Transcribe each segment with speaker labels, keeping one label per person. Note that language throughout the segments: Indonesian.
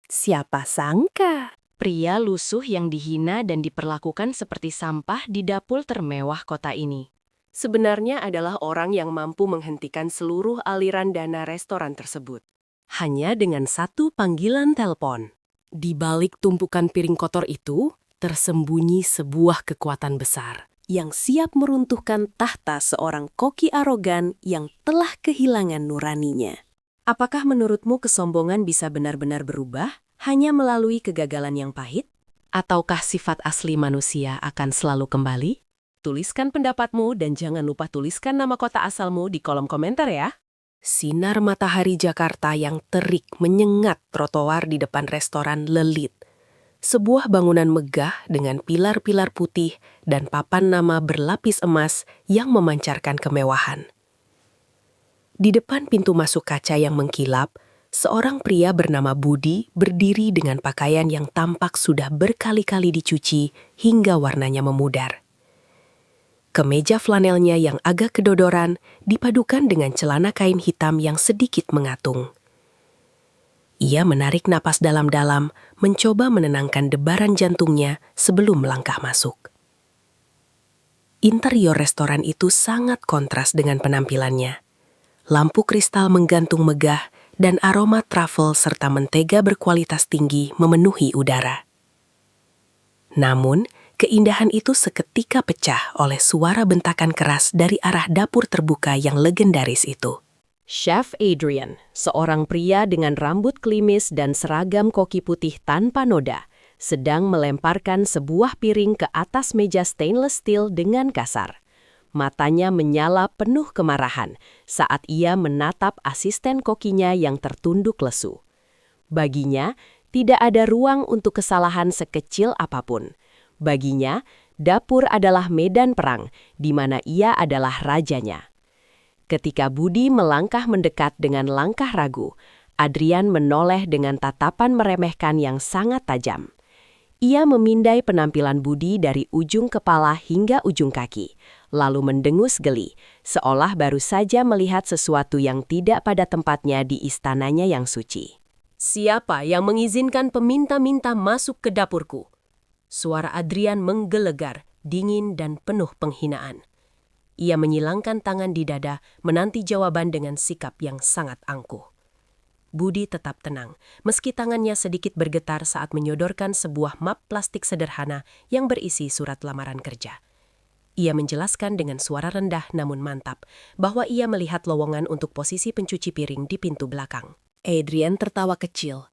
Speaker 1: Siapa sangka?
Speaker 2: Pria lusuh yang dihina dan diperlakukan seperti sampah di dapur termewah kota ini.
Speaker 1: Sebenarnya adalah orang yang mampu menghentikan seluruh aliran dana restoran tersebut. Hanya dengan satu panggilan telepon. Di balik tumpukan piring kotor itu, tersembunyi sebuah kekuatan besar yang siap meruntuhkan tahta seorang koki arogan yang telah kehilangan nuraninya. Apakah menurutmu kesombongan bisa benar-benar berubah hanya melalui kegagalan yang pahit? Ataukah sifat asli manusia akan selalu kembali? Tuliskan pendapatmu dan jangan lupa tuliskan nama kota asalmu di kolom komentar ya. Sinar matahari Jakarta yang terik menyengat trotoar di depan restoran Lelit. Sebuah bangunan megah dengan pilar-pilar putih dan papan nama berlapis emas yang memancarkan kemewahan. Di depan pintu masuk kaca yang mengkilap, seorang pria bernama Budi berdiri dengan pakaian yang tampak sudah berkali-kali dicuci hingga warnanya memudar. Kemeja flanelnya yang agak kedodoran dipadukan dengan celana kain hitam yang sedikit mengatung. Ia menarik napas dalam-dalam, mencoba menenangkan debaran jantungnya sebelum melangkah masuk. Interior restoran itu sangat kontras dengan penampilannya. Lampu kristal menggantung megah dan aroma truffle serta mentega berkualitas tinggi memenuhi udara. Namun, keindahan itu seketika pecah oleh suara bentakan keras dari arah dapur terbuka yang legendaris itu. Chef Adrian, seorang pria dengan rambut klimis dan seragam koki putih tanpa noda, sedang melemparkan sebuah piring ke atas meja stainless steel dengan kasar. Matanya menyala penuh kemarahan saat ia menatap asisten kokinya yang tertunduk lesu. Baginya, tidak ada ruang untuk kesalahan sekecil apapun. Baginya, dapur adalah medan perang, di mana ia adalah rajanya. Ketika Budi melangkah mendekat dengan langkah ragu, Adrian menoleh dengan tatapan meremehkan yang sangat tajam. Ia memindai penampilan Budi dari ujung kepala hingga ujung kaki, lalu mendengus geli, seolah baru saja melihat sesuatu yang tidak pada tempatnya di istananya yang suci. Siapa yang mengizinkan peminta-minta masuk ke dapurku? Suara Adrian menggelegar, dingin dan penuh penghinaan. Ia menyilangkan tangan di dada, menanti jawaban dengan sikap yang sangat angkuh. Budi tetap tenang, meski tangannya sedikit bergetar saat menyodorkan sebuah map plastik sederhana yang berisi surat lamaran kerja. Ia menjelaskan dengan suara rendah namun mantap, bahwa ia melihat lowongan untuk posisi pencuci piring di pintu belakang. Adrian tertawa kecil,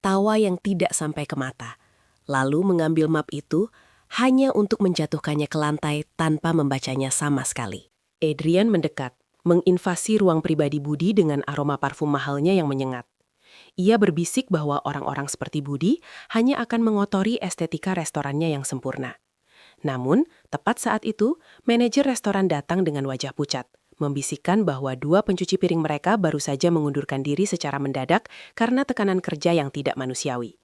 Speaker 1: tawa yang tidak sampai ke mata, lalu mengambil map itu hanya untuk menjatuhkannya ke lantai tanpa membacanya sama sekali. Adrian mendekat, menginvasi ruang pribadi Budi dengan aroma parfum mahalnya yang menyengat. Ia berbisik bahwa orang-orang seperti Budi hanya akan mengotori estetika restorannya yang sempurna. Namun, tepat saat itu, manajer restoran datang dengan wajah pucat, membisikkan bahwa dua pencuci piring mereka baru saja mengundurkan diri secara mendadak karena tekanan kerja yang tidak manusiawi.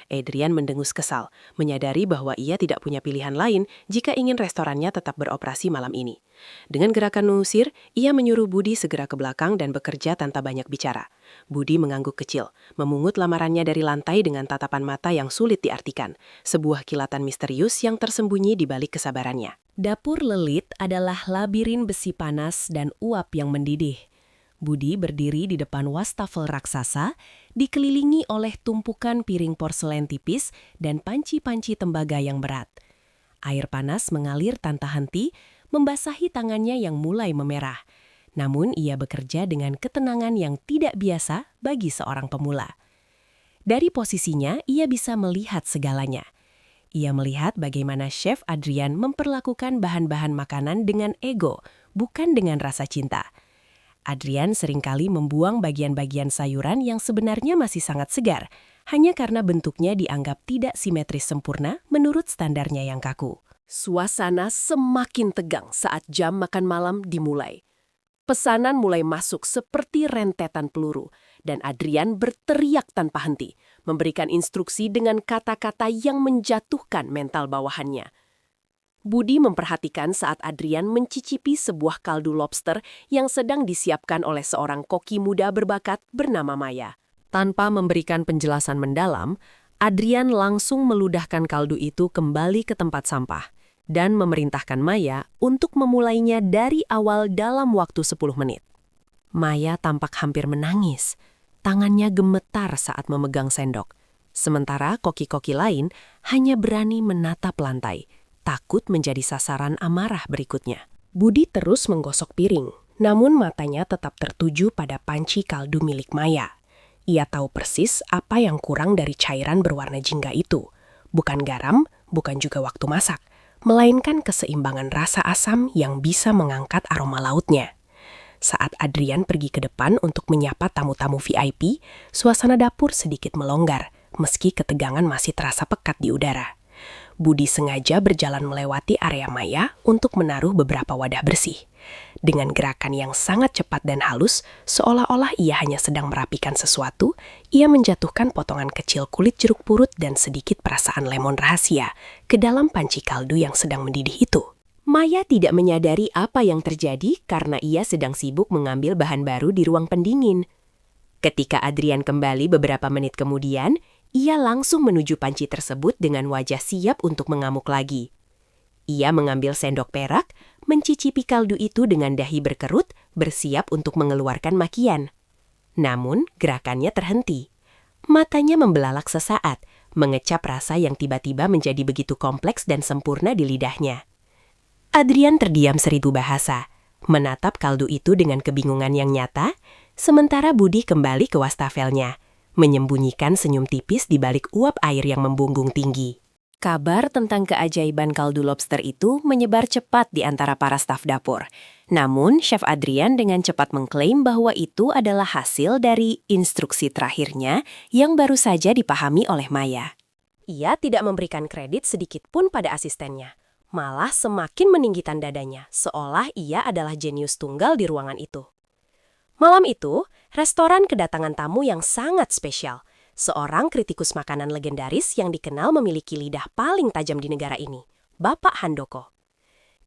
Speaker 1: Adrian mendengus kesal, menyadari bahwa ia tidak punya pilihan lain jika ingin restorannya tetap beroperasi malam ini. Dengan gerakan mengusir, ia menyuruh Budi segera ke belakang dan bekerja tanpa banyak bicara. Budi mengangguk kecil, memungut lamarannya dari lantai dengan tatapan mata yang sulit diartikan, sebuah kilatan misterius yang tersembunyi di balik kesabarannya. Dapur Lelit adalah labirin besi panas dan uap yang mendidih. Budi berdiri di depan wastafel raksasa, dikelilingi oleh tumpukan piring porselen tipis dan panci-panci tembaga yang berat. Air panas mengalir tanpa henti, membasahi tangannya yang mulai memerah. Namun ia bekerja dengan ketenangan yang tidak biasa bagi seorang pemula. Dari posisinya, ia bisa melihat segalanya. Ia melihat bagaimana Chef Adrian memperlakukan bahan-bahan makanan dengan ego, bukan dengan rasa cinta. Adrian seringkali membuang bagian-bagian sayuran yang sebenarnya masih sangat segar, hanya karena bentuknya dianggap tidak simetris sempurna menurut standarnya yang kaku. Suasana semakin tegang saat jam makan malam dimulai. Pesanan mulai masuk seperti rentetan peluru, dan Adrian berteriak tanpa henti, memberikan instruksi dengan kata-kata yang menjatuhkan mental bawahannya. Budi memperhatikan saat Adrian mencicipi sebuah kaldu lobster yang sedang disiapkan oleh seorang koki muda berbakat bernama Maya.
Speaker 3: Tanpa memberikan penjelasan mendalam, Adrian langsung meludahkan kaldu itu kembali ke tempat sampah dan memerintahkan Maya untuk memulainya dari awal dalam waktu 10 menit. Maya tampak hampir menangis. Tangannya gemetar saat memegang sendok. Sementara koki-koki lain hanya berani menatap lantai, takut menjadi sasaran amarah berikutnya.
Speaker 1: Budi terus menggosok piring, namun matanya tetap tertuju pada panci kaldu milik Maya. Ia tahu persis apa yang kurang dari cairan berwarna jingga itu. Bukan garam, bukan juga waktu masak, melainkan keseimbangan rasa asam yang bisa mengangkat aroma lautnya. Saat Adrian pergi ke depan untuk menyapa tamu-tamu VIP, suasana dapur sedikit melonggar, meski ketegangan masih terasa pekat di udara. Budi sengaja berjalan melewati area Maya untuk menaruh beberapa wadah bersih. Dengan gerakan yang sangat cepat dan halus, seolah-olah ia hanya sedang merapikan sesuatu, ia menjatuhkan potongan kecil kulit jeruk purut dan sedikit perasaan lemon rahasia ke dalam panci kaldu yang sedang mendidih itu.
Speaker 2: Maya tidak menyadari apa yang terjadi karena ia sedang sibuk mengambil bahan baru di ruang pendingin. Ketika Adrian kembali beberapa menit kemudian, ia langsung menuju panci tersebut dengan wajah siap untuk mengamuk lagi. Ia mengambil sendok perak, mencicipi kaldu itu dengan dahi berkerut, bersiap untuk mengeluarkan makian. Namun, gerakannya terhenti. Matanya membelalak sesaat, mengecap rasa yang tiba-tiba menjadi begitu kompleks dan sempurna di lidahnya. Adrian terdiam seribu bahasa, menatap kaldu itu dengan kebingungan yang nyata, sementara Budi kembali ke wastafelnya, menyembunyikan senyum tipis di balik uap air yang membumbung tinggi. Kabar tentang keajaiban kaldu lobster itu menyebar cepat di antara para staf dapur. Namun, Chef Adrian dengan cepat mengklaim bahwa itu adalah hasil dari instruksi terakhirnya yang baru saja dipahami oleh Maya. Ia tidak memberikan kredit sedikit pun pada asistennya. Malah semakin meninggikan dadanya, seolah ia adalah jenius tunggal di ruangan itu. Malam itu, restoran kedatangan tamu yang sangat spesial. Seorang kritikus makanan legendaris yang dikenal memiliki lidah paling tajam di negara ini, Bapak Handoko.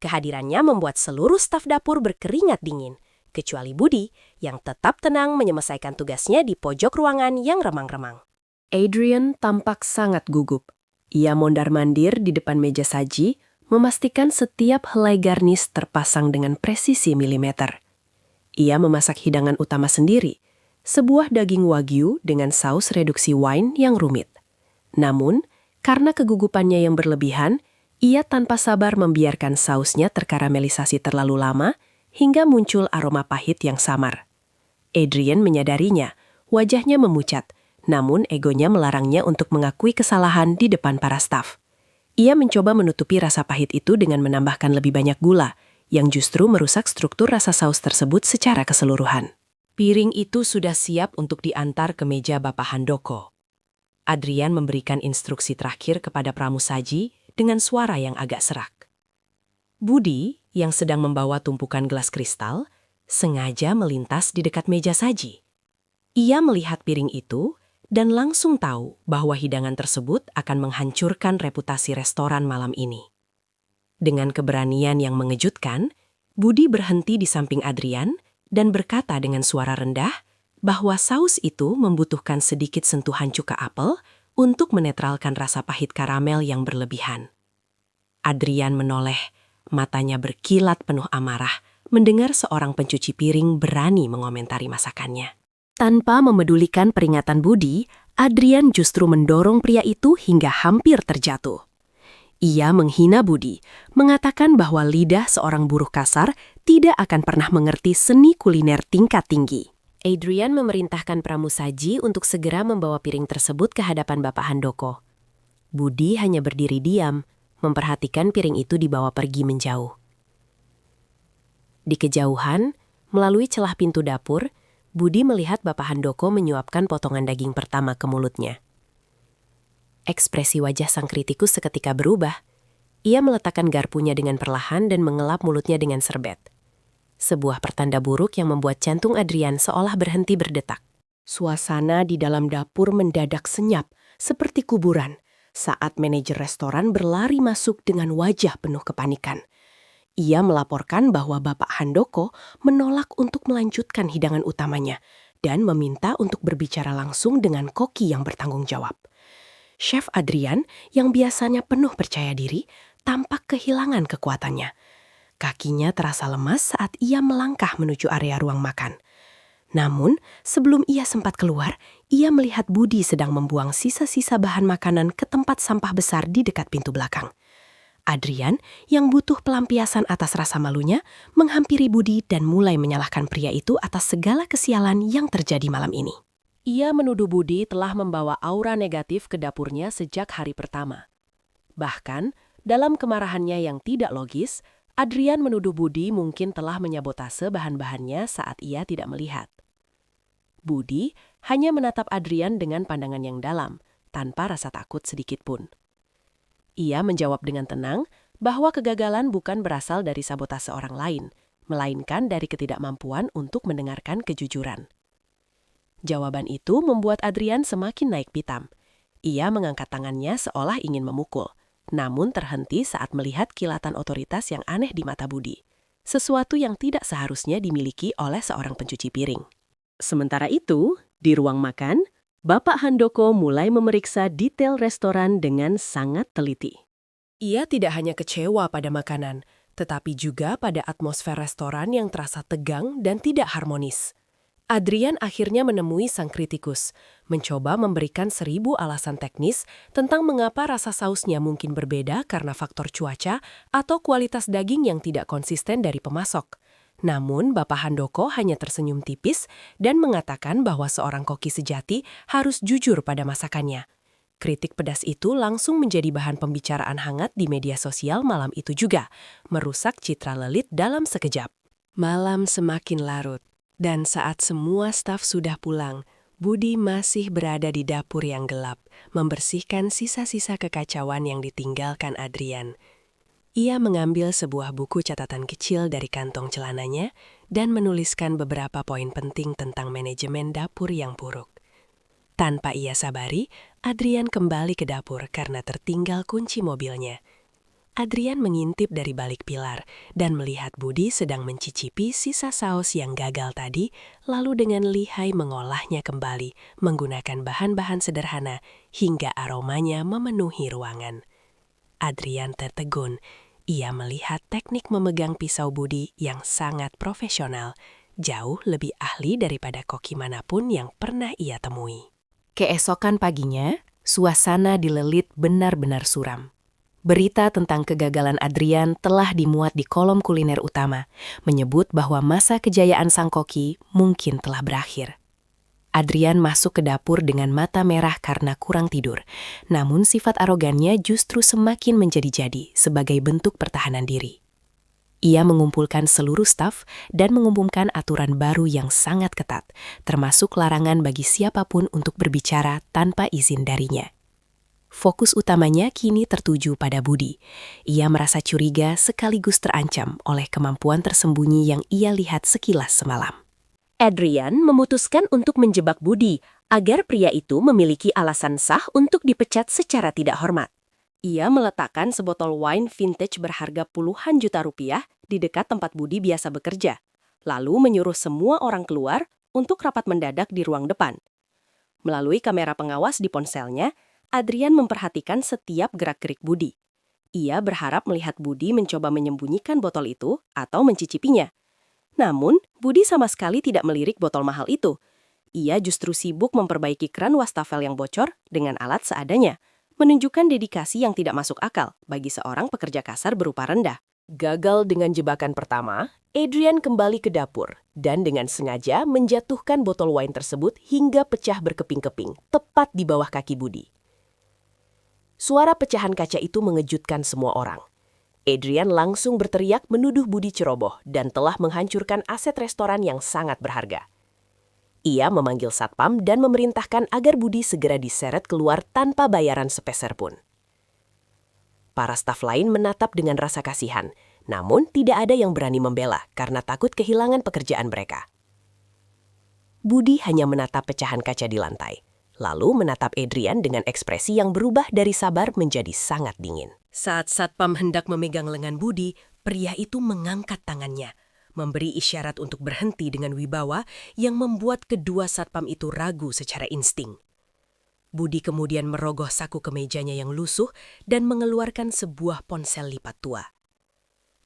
Speaker 2: Kehadirannya membuat seluruh staf dapur berkeringat dingin, kecuali Budi yang tetap tenang menyelesaikan tugasnya di pojok ruangan yang remang-remang.
Speaker 1: Adrian tampak sangat gugup. Ia mondar-mandir di depan meja saji, memastikan setiap helai garnis terpasang dengan presisi milimeter. Ia memasak hidangan utama sendiri, sebuah daging wagyu dengan saus reduksi wine yang rumit. Namun, karena kegugupannya yang berlebihan, ia tanpa sabar membiarkan sausnya terkaramelisasi terlalu lama hingga muncul aroma pahit yang samar. Adrian menyadarinya, wajahnya memucat, namun egonya melarangnya untuk mengakui kesalahan di depan para staf. Ia mencoba menutupi rasa pahit itu dengan menambahkan lebih banyak gula, yang justru merusak struktur rasa saus tersebut secara keseluruhan. Piring itu sudah siap untuk diantar ke meja Bapak Handoko. Adrian memberikan instruksi terakhir kepada pramusaji dengan suara yang agak serak. Budi, yang sedang membawa tumpukan gelas kristal, sengaja melintas di dekat meja saji. Ia melihat piring itu dan langsung tahu bahwa hidangan tersebut akan menghancurkan reputasi restoran malam ini. Dengan keberanian yang mengejutkan, Budi berhenti di samping Adrian dan berkata dengan suara rendah bahwa saus itu membutuhkan sedikit sentuhan cuka apel untuk menetralkan rasa pahit karamel yang berlebihan. Adrian menoleh, matanya berkilat penuh amarah, mendengar seorang pencuci piring berani mengomentari masakannya. Tanpa memedulikan peringatan Budi, Adrian justru mendorong pria itu hingga hampir terjatuh. Ia menghina Budi, mengatakan bahwa lidah seorang buruh kasar tidak akan pernah mengerti seni kuliner tingkat tinggi. Adrian memerintahkan pramusaji untuk segera membawa piring tersebut ke hadapan Bapak Handoko. Budi hanya berdiri diam, memperhatikan piring itu dibawa pergi menjauh. Di kejauhan, melalui celah pintu dapur, Budi melihat Bapak Handoko menyuapkan potongan daging pertama ke mulutnya. Ekspresi wajah sang kritikus seketika berubah. Ia meletakkan garpunya dengan perlahan dan mengelap mulutnya dengan serbet. Sebuah pertanda buruk yang membuat jantung Adrian seolah berhenti berdetak. Suasana di dalam dapur mendadak senyap, seperti kuburan, saat manajer restoran berlari masuk dengan wajah penuh kepanikan. Ia melaporkan bahwa Bapak Handoko menolak untuk melanjutkan hidangan utamanya, dan meminta untuk berbicara langsung dengan koki yang bertanggung jawab. Chef Adrian, yang biasanya penuh percaya diri, tampak kehilangan kekuatannya. Kakinya terasa lemas saat ia melangkah menuju area ruang makan. Namun, sebelum ia sempat keluar, ia melihat Budi sedang membuang sisa-sisa bahan makanan ke tempat sampah besar di dekat pintu belakang. Adrian, yang butuh pelampiasan atas rasa malunya, menghampiri Budi dan mulai menyalahkan pria itu atas segala kesialan yang terjadi malam ini.
Speaker 3: Ia menuduh Budi telah membawa aura negatif ke dapurnya sejak hari pertama. Bahkan, dalam kemarahannya yang tidak logis, Adrian menuduh Budi mungkin telah menyabotase bahan-bahannya saat ia tidak melihat. Budi hanya menatap Adrian dengan pandangan yang dalam, tanpa rasa takut sedikit pun. Ia menjawab dengan tenang bahwa kegagalan bukan berasal dari sabotase orang lain, melainkan dari ketidakmampuan untuk mendengarkan kejujuran. Jawaban itu membuat Adrian semakin naik pitam. Ia mengangkat tangannya seolah ingin memukul, namun terhenti saat melihat kilatan otoritas yang aneh di mata Budi, sesuatu yang tidak seharusnya dimiliki oleh seorang pencuci piring. Sementara itu, di ruang makan, Bapak Handoko mulai memeriksa detail restoran dengan sangat teliti.
Speaker 1: Ia tidak hanya kecewa pada makanan, tetapi juga pada atmosfer restoran yang terasa tegang dan tidak harmonis. Adrian akhirnya menemui sang kritikus, mencoba memberikan 1000 alasan teknis tentang mengapa rasa sausnya mungkin berbeda karena faktor cuaca atau kualitas daging yang tidak konsisten dari pemasok. Namun, Bapak Handoko hanya tersenyum tipis dan mengatakan bahwa seorang koki sejati harus jujur pada masakannya. Kritik pedas itu langsung menjadi bahan pembicaraan hangat di media sosial malam itu juga, merusak citra Lelit dalam sekejap. Malam semakin larut, dan saat semua staf sudah pulang, Budi masih berada di dapur yang gelap, membersihkan sisa-sisa kekacauan yang ditinggalkan Adrian. Ia mengambil sebuah buku catatan kecil dari kantong celananya dan menuliskan beberapa poin penting tentang manajemen dapur yang buruk. Tanpa ia sabari, Adrian kembali ke dapur karena tertinggal kunci mobilnya. Adrian mengintip dari balik pilar dan melihat Budi sedang mencicipi sisa saus yang gagal tadi, lalu dengan lihai mengolahnya kembali menggunakan bahan-bahan sederhana hingga aromanya memenuhi ruangan. Adrian tertegun. Ia melihat teknik memegang pisau Budi yang sangat profesional, jauh lebih ahli daripada koki manapun yang pernah ia temui. Keesokan paginya, suasana di Lelit benar-benar suram. Berita tentang kegagalan Adrian telah dimuat di kolom kuliner utama, menyebut bahwa masa kejayaan sang koki mungkin telah berakhir. Adrian masuk ke dapur dengan mata merah karena kurang tidur, namun sifat arogannya justru semakin menjadi-jadi sebagai bentuk pertahanan diri. Ia mengumpulkan seluruh staf dan mengumumkan aturan baru yang sangat ketat, termasuk larangan bagi siapapun untuk berbicara tanpa izin darinya. Fokus utamanya kini tertuju pada Budi. Ia merasa curiga sekaligus terancam oleh kemampuan tersembunyi yang ia lihat sekilas semalam.
Speaker 2: Adrian memutuskan untuk menjebak Budi agar pria itu memiliki alasan sah untuk dipecat secara tidak hormat. Ia meletakkan sebotol wine vintage berharga puluhan juta rupiah di dekat tempat Budi biasa bekerja, lalu menyuruh semua orang keluar untuk rapat mendadak di ruang depan. Melalui kamera pengawas di ponselnya, Adrian memperhatikan setiap gerak-gerik Budi. Ia berharap melihat Budi mencoba menyembunyikan botol itu atau mencicipinya. Namun, Budi sama sekali tidak melirik botol mahal itu. Ia justru sibuk memperbaiki keran wastafel yang bocor dengan alat seadanya, menunjukkan dedikasi yang tidak masuk akal bagi seorang pekerja kasar berupa rendah. Gagal dengan jebakan pertama, Adrian kembali ke dapur dan dengan sengaja menjatuhkan botol wine tersebut hingga pecah berkeping-keping, tepat di bawah kaki Budi. Suara pecahan kaca itu mengejutkan semua orang. Adrian langsung berteriak menuduh Budi ceroboh dan telah menghancurkan aset restoran yang sangat berharga. Ia memanggil satpam dan memerintahkan agar Budi segera diseret keluar tanpa bayaran sepeser pun. Para staf lain menatap dengan rasa kasihan, namun tidak ada yang berani membela karena takut kehilangan pekerjaan mereka. Budi hanya menatap pecahan kaca di lantai, lalu menatap Adrian dengan ekspresi yang berubah dari sabar menjadi sangat dingin. Saat satpam hendak memegang lengan Budi, pria itu mengangkat tangannya,
Speaker 1: memberi isyarat untuk berhenti dengan wibawa yang membuat kedua satpam itu ragu secara insting. Budi kemudian merogoh saku kemejanya yang lusuh dan mengeluarkan sebuah ponsel lipat tua.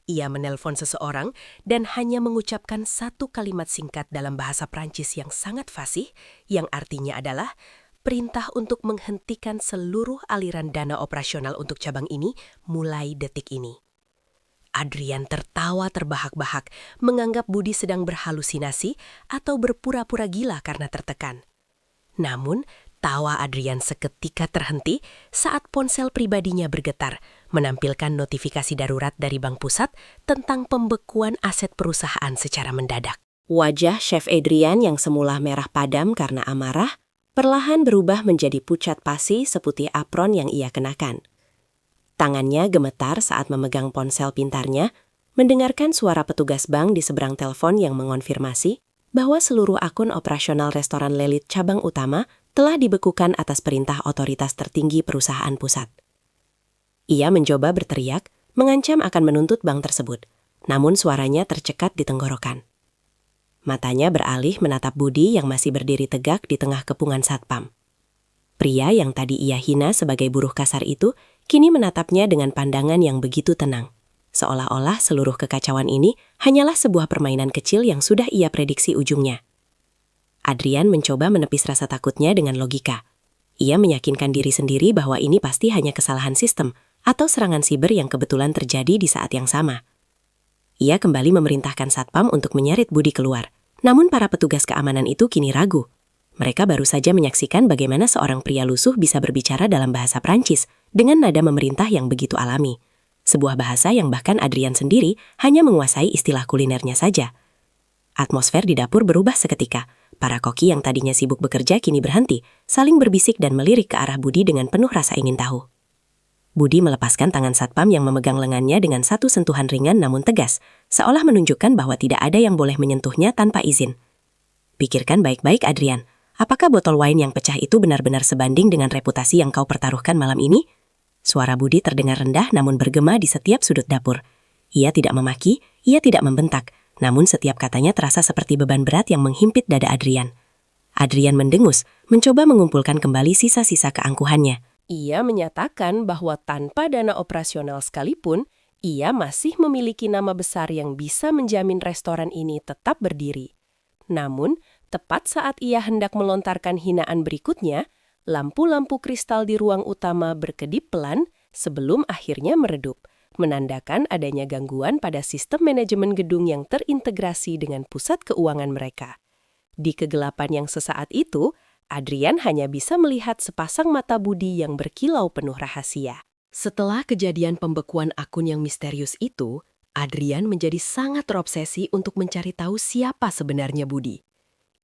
Speaker 1: Ia menelpon seseorang dan hanya mengucapkan satu kalimat singkat dalam bahasa Prancis yang sangat fasih, yang artinya adalah perintah untuk menghentikan seluruh aliran dana operasional untuk cabang ini mulai detik ini. Adrian tertawa terbahak-bahak, menganggap Budi sedang berhalusinasi atau berpura-pura gila karena tertekan. Namun, tawa Adrian seketika terhenti saat ponsel pribadinya bergetar, menampilkan notifikasi darurat dari Bank Pusat tentang pembekuan aset perusahaan secara mendadak.
Speaker 2: Wajah Chef Adrian yang semula merah padam karena amarah, perlahan berubah menjadi pucat pasi seputih apron yang ia kenakan. Tangannya gemetar saat memegang ponsel pintarnya, mendengarkan suara petugas bank di seberang telepon yang mengonfirmasi bahwa seluruh akun operasional restoran Lelit cabang utama telah dibekukan atas perintah otoritas tertinggi perusahaan pusat. Ia mencoba berteriak, mengancam akan menuntut bank tersebut, namun suaranya tercekat di tenggorokan. Matanya beralih menatap Budi yang masih berdiri tegak di tengah kepungan satpam. Pria yang tadi ia hina sebagai buruh kasar itu kini menatapnya dengan pandangan yang begitu tenang. Seolah-olah seluruh kekacauan ini hanyalah sebuah permainan kecil yang sudah ia prediksi ujungnya. Adrian mencoba menepis rasa takutnya dengan logika. Ia meyakinkan diri sendiri bahwa ini pasti hanya kesalahan sistem atau serangan siber yang kebetulan terjadi di saat yang sama. Ia kembali memerintahkan satpam untuk menyeret Budi keluar. Namun para petugas keamanan itu kini ragu. Mereka baru saja menyaksikan bagaimana seorang pria lusuh bisa berbicara dalam bahasa Prancis dengan nada memerintah yang begitu alami. Sebuah bahasa yang bahkan Adrian sendiri hanya menguasai istilah kulinernya saja. Atmosfer di dapur berubah seketika. Para koki yang tadinya sibuk bekerja kini berhenti, saling berbisik dan melirik ke arah Budi dengan penuh rasa ingin tahu. Budi melepaskan tangan satpam yang memegang lengannya dengan satu sentuhan ringan namun tegas, seolah menunjukkan bahwa tidak ada yang boleh menyentuhnya tanpa izin. Pikirkan baik-baik, Adrian. Apakah botol wine yang pecah itu benar-benar sebanding dengan reputasi yang kau pertaruhkan malam ini? Suara Budi terdengar rendah namun bergema di setiap sudut dapur. Ia tidak memaki, ia tidak membentak, namun setiap katanya terasa seperti beban berat yang menghimpit dada Adrian. Adrian mendengus, mencoba mengumpulkan kembali sisa-sisa keangkuhannya.
Speaker 1: Ia menyatakan bahwa tanpa dana operasional sekalipun, ia masih memiliki nama besar yang bisa menjamin restoran ini tetap berdiri. Namun, tepat saat ia hendak melontarkan hinaan berikutnya, lampu-lampu kristal di ruang utama berkedip pelan sebelum akhirnya meredup, menandakan adanya gangguan pada sistem manajemen gedung yang terintegrasi dengan pusat keuangan mereka. Di kegelapan yang sesaat itu, Adrian hanya bisa melihat sepasang mata Budi yang berkilau penuh rahasia. Setelah kejadian pembekuan akun yang misterius itu, Adrian menjadi sangat terobsesi untuk mencari tahu siapa sebenarnya Budi.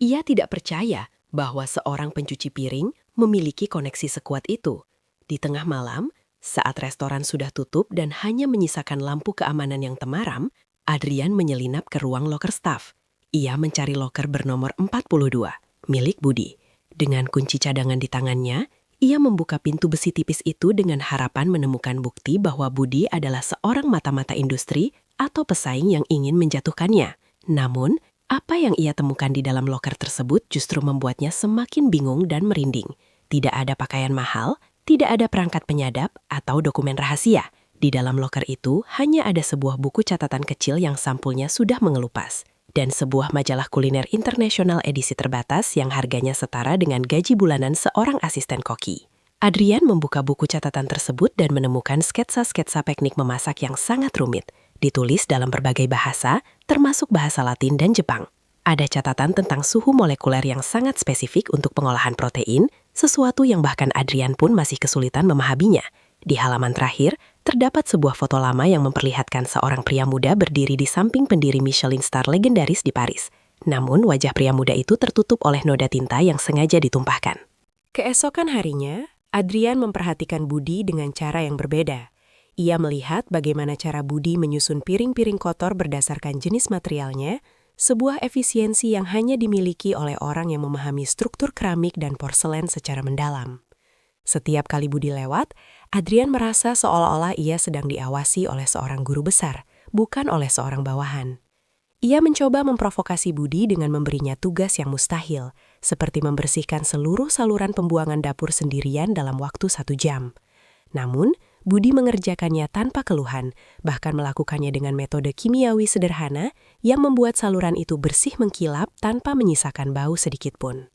Speaker 1: Ia tidak percaya bahwa seorang pencuci piring memiliki koneksi sekuat itu. Di tengah malam, saat restoran sudah tutup dan hanya menyisakan lampu keamanan yang temaram, Adrian menyelinap ke ruang loker staff. Ia mencari loker bernomor 42, milik Budi. Dengan kunci cadangan di tangannya, ia membuka pintu besi tipis itu dengan harapan menemukan bukti bahwa Budi adalah seorang mata-mata industri atau pesaing yang ingin menjatuhkannya. Namun, apa yang ia temukan di dalam loker tersebut justru membuatnya semakin bingung dan merinding. Tidak ada pakaian mahal, tidak ada perangkat penyadap atau dokumen rahasia. Di dalam loker itu hanya ada sebuah buku catatan kecil yang sampulnya sudah mengelupas, dan sebuah majalah kuliner internasional edisi terbatas yang harganya setara dengan gaji bulanan seorang asisten koki. Adrian membuka buku catatan tersebut dan menemukan sketsa-sketsa teknik memasak yang sangat rumit, ditulis dalam berbagai bahasa, termasuk bahasa Latin dan Jepang. Ada catatan tentang suhu molekuler yang sangat spesifik untuk pengolahan protein, sesuatu yang bahkan Adrian pun masih kesulitan memahaminya. Di halaman terakhir, terdapat sebuah foto lama yang memperlihatkan seorang pria muda berdiri di samping pendiri Michelin star legendaris di Paris. Namun, wajah pria muda itu tertutup oleh noda tinta yang sengaja ditumpahkan. Keesokan harinya, Adrian memperhatikan Budi dengan cara yang berbeda. Ia melihat bagaimana cara Budi menyusun piring-piring kotor berdasarkan jenis materialnya, sebuah efisiensi yang hanya dimiliki oleh orang yang memahami struktur keramik dan porselen secara mendalam. Setiap kali Budi lewat, Adrian merasa seolah-olah ia sedang diawasi oleh seorang guru besar, bukan oleh seorang bawahan. Ia mencoba memprovokasi Budi dengan memberinya tugas yang mustahil, seperti membersihkan seluruh saluran pembuangan dapur sendirian dalam waktu 1 jam. Namun, Budi mengerjakannya tanpa keluhan, bahkan melakukannya dengan metode kimiawi sederhana yang membuat saluran itu bersih mengkilap tanpa menyisakan bau sedikitpun.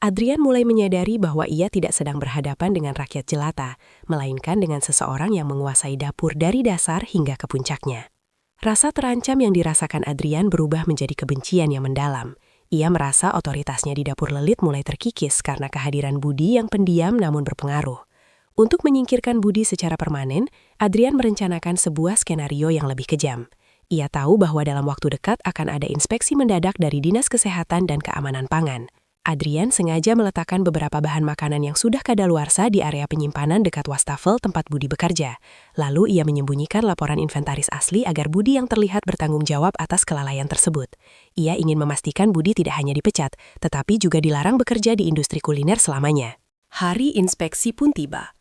Speaker 1: Adrian mulai menyadari bahwa ia tidak sedang berhadapan dengan rakyat jelata, melainkan dengan seseorang yang menguasai dapur dari dasar hingga ke puncaknya. Rasa terancam yang dirasakan Adrian berubah menjadi kebencian yang mendalam. Ia merasa otoritasnya di dapur lelit mulai terkikis karena kehadiran Budi yang pendiam namun berpengaruh. Untuk menyingkirkan Budi secara permanen, Adrian merencanakan sebuah skenario yang lebih kejam. Ia tahu bahwa dalam waktu dekat akan ada inspeksi mendadak dari Dinas Kesehatan dan Keamanan Pangan. Adrian sengaja meletakkan beberapa bahan makanan yang sudah kadaluarsa di area penyimpanan dekat wastafel tempat Budi bekerja. Lalu ia menyembunyikan laporan inventaris asli agar Budi yang terlihat bertanggung jawab atas kelalaian tersebut. Ia ingin memastikan Budi tidak hanya dipecat, tetapi juga dilarang bekerja di industri kuliner selamanya.
Speaker 3: Hari inspeksi pun tiba.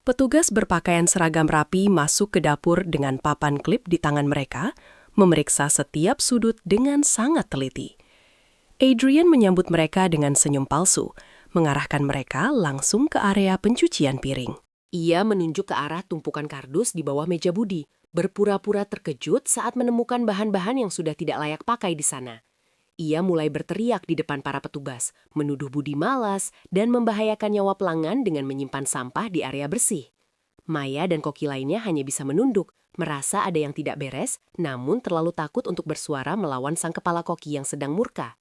Speaker 3: Petugas berpakaian seragam rapi masuk ke dapur dengan papan klip di tangan mereka, memeriksa setiap sudut dengan sangat teliti. Adrian menyambut mereka dengan senyum palsu, mengarahkan mereka langsung ke area pencucian piring. Ia menunjuk ke arah tumpukan kardus di bawah meja Budi, berpura-pura terkejut saat menemukan bahan-bahan yang sudah tidak layak pakai di sana. Ia mulai berteriak di depan para petugas, menuduh Budi malas dan membahayakan nyawa pelanggan dengan menyimpan sampah di area bersih. Maya dan koki lainnya hanya bisa menunduk, merasa ada yang tidak beres, namun terlalu takut untuk bersuara melawan sang kepala koki yang sedang murka.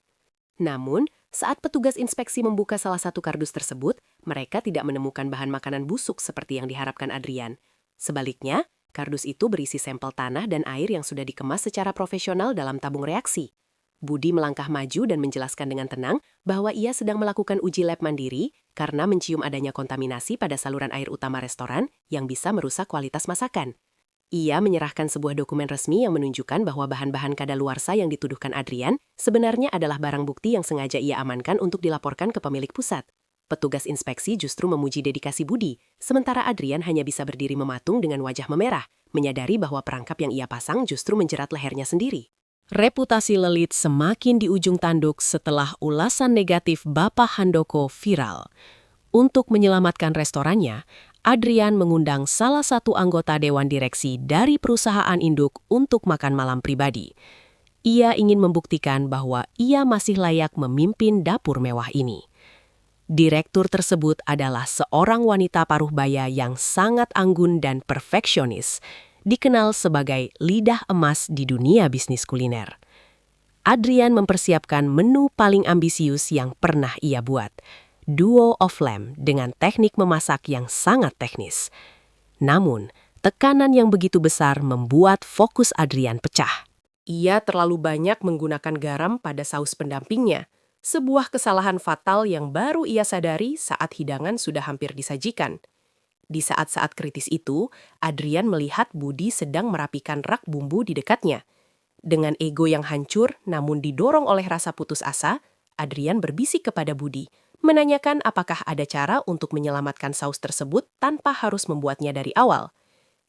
Speaker 3: Namun, saat petugas inspeksi membuka salah satu kardus tersebut, mereka tidak menemukan bahan makanan busuk seperti yang diharapkan Adrian. Sebaliknya, kardus itu berisi sampel tanah dan air yang sudah dikemas secara profesional dalam tabung reaksi. Budi melangkah maju dan menjelaskan dengan tenang bahwa ia sedang melakukan uji lab mandiri karena mencium adanya kontaminasi pada saluran air utama restoran yang bisa merusak kualitas masakan. Ia menyerahkan sebuah dokumen resmi yang menunjukkan bahwa bahan-bahan kadaluarsa yang dituduhkan Adrian sebenarnya adalah barang bukti yang sengaja ia amankan untuk dilaporkan ke pemilik pusat. Petugas inspeksi justru memuji dedikasi Budi, sementara Adrian hanya bisa berdiri mematung dengan wajah memerah, menyadari bahwa perangkap yang ia pasang justru menjerat lehernya sendiri. Reputasi Lelit semakin di ujung tanduk setelah ulasan negatif Bapak Handoko viral. Untuk menyelamatkan restorannya, Adrian mengundang salah satu anggota dewan direksi dari perusahaan induk untuk makan malam pribadi. Ia ingin membuktikan bahwa ia masih layak memimpin dapur mewah ini. Direktur tersebut adalah seorang wanita paruh baya yang sangat anggun dan perfeksionis, dikenal sebagai lidah emas di dunia bisnis kuliner. Adrian mempersiapkan menu paling ambisius yang pernah ia buat, Duo of Lamb dengan teknik memasak yang sangat teknis. Namun, tekanan yang begitu besar membuat fokus Adrian pecah. Ia terlalu banyak menggunakan garam pada saus pendampingnya, sebuah kesalahan fatal yang baru ia sadari saat hidangan sudah hampir disajikan. Di saat-saat kritis itu, Adrian melihat Budi sedang merapikan rak bumbu di dekatnya. Dengan ego yang hancur namun didorong oleh rasa putus asa, Adrian berbisik kepada Budi, menanyakan apakah ada cara untuk menyelamatkan saus tersebut tanpa harus membuatnya dari awal.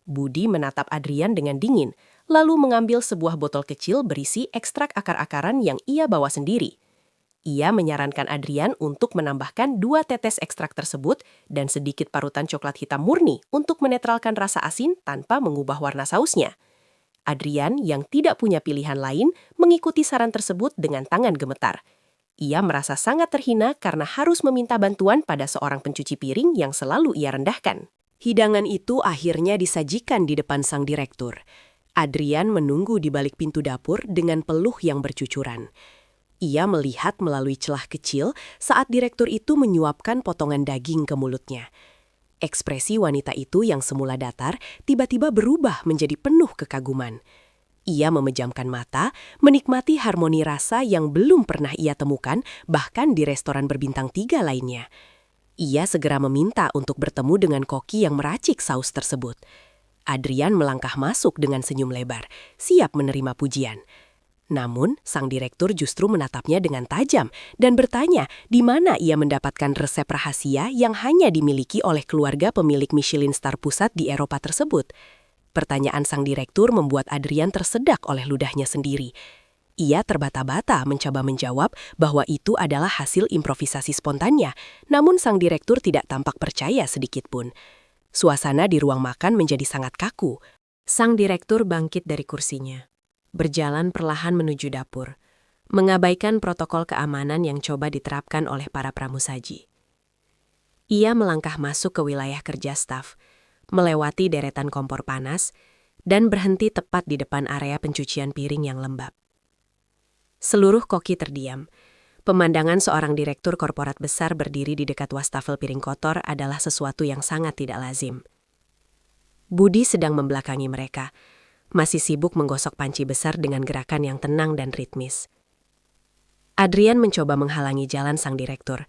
Speaker 3: Budi menatap Adrian dengan dingin, lalu mengambil sebuah botol kecil berisi ekstrak akar-akaran yang ia bawa sendiri. Ia menyarankan Adrian untuk menambahkan 2 tetes ekstrak tersebut dan sedikit parutan coklat hitam murni untuk menetralkan rasa asin tanpa mengubah warna sausnya. Adrian yang tidak punya pilihan lain mengikuti saran tersebut dengan tangan gemetar. Ia merasa sangat terhina karena harus meminta bantuan pada seorang pencuci piring yang selalu ia rendahkan. Hidangan itu akhirnya disajikan di depan sang direktur. Adrian menunggu di balik pintu dapur dengan peluh yang bercucuran. Ia melihat melalui celah kecil saat direktur itu menyuapkan potongan daging ke mulutnya. Ekspresi wanita itu yang semula datar tiba-tiba berubah menjadi penuh kekaguman. Ia memejamkan mata, menikmati harmoni rasa yang belum pernah ia temukan bahkan di restoran berbintang 3 lainnya. Ia segera meminta untuk bertemu dengan koki yang meracik saus tersebut. Adrian melangkah masuk dengan senyum lebar, siap menerima pujian. Namun, sang direktur justru menatapnya dengan tajam dan bertanya di mana ia mendapatkan resep rahasia yang hanya dimiliki oleh keluarga pemilik Michelin Star pusat di Eropa tersebut. Pertanyaan sang direktur membuat Adrian tersedak oleh ludahnya sendiri.
Speaker 1: Ia terbata-bata mencoba menjawab bahwa itu adalah hasil improvisasi spontannya, namun sang direktur tidak tampak percaya sedikitpun. Suasana di ruang makan menjadi sangat kaku.
Speaker 3: Sang direktur bangkit dari kursinya, berjalan perlahan menuju dapur, mengabaikan protokol keamanan yang coba diterapkan oleh para pramusaji. Ia melangkah masuk ke wilayah kerja staf, melewati deretan kompor panas, dan berhenti tepat di depan area pencucian piring yang lembab. Seluruh koki terdiam. Pemandangan seorang direktur korporat besar berdiri di dekat wastafel piring kotor adalah sesuatu yang sangat tidak lazim. Budi sedang membelakangi mereka, masih sibuk menggosok panci besar dengan gerakan yang tenang dan ritmis. Adrian mencoba menghalangi jalan sang direktur,